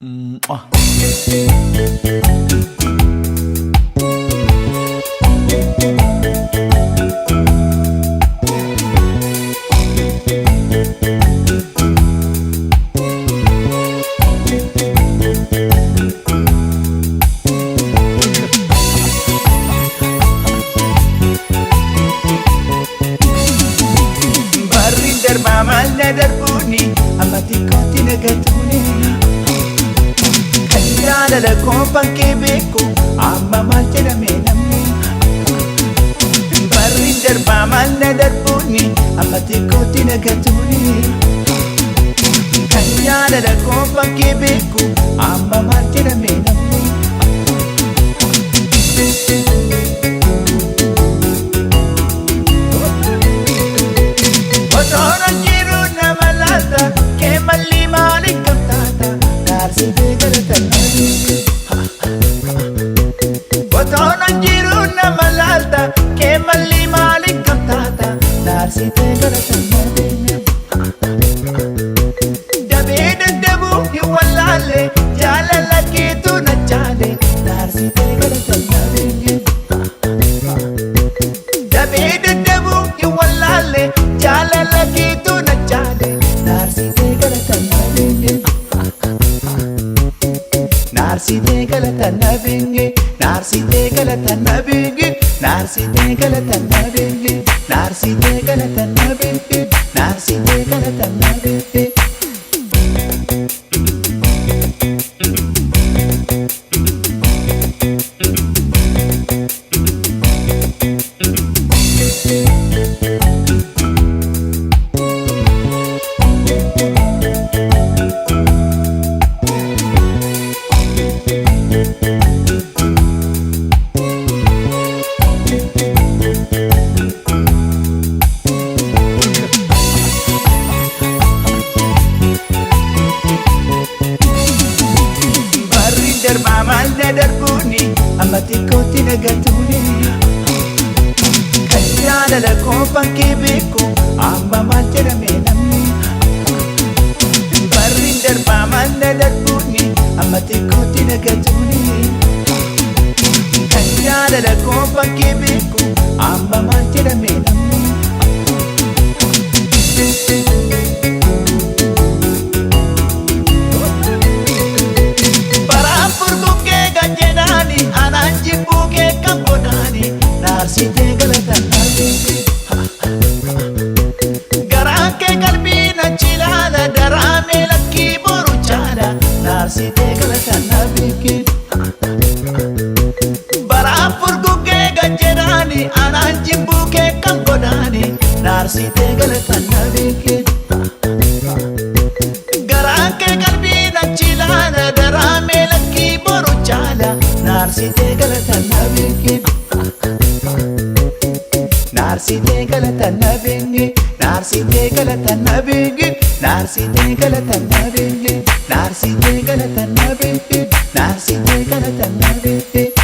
Mwah. Mamal na darbuni amati koti nagatuni kanyala la kompan kebeko amma mal tera menamni barrinder mamal na darbuni amati koti nagatuni kanyala la kompan kebeko amma mal tera menamni Narsite galatan nabinge, narsite galatan nabinge, narsite galatan nabinge, narsite galatan nabinge, narsite galatan nabinge. Mamal na darbuni amati koti nagatuni kanyala la kompan kebeko amma mal tera menamni barrinder mamal na darbuni amati koti nagatuni kanyala la kompan kebeko amma mal tera menamni narsite galatan nabinge garake qalbi nachilala darame lakki boru chala narsite galatan nabinge bara furguge ganjerani ananjimbuke kangodani narsite galatan nabinge garake qalbi nachilala darame lakki boru chala narsite galatan nabinge narsite galatan nabinge, narsite galatan nabinge, narsite galatan nabinge, narsite galatan nabinge, narsite galatan nabinge.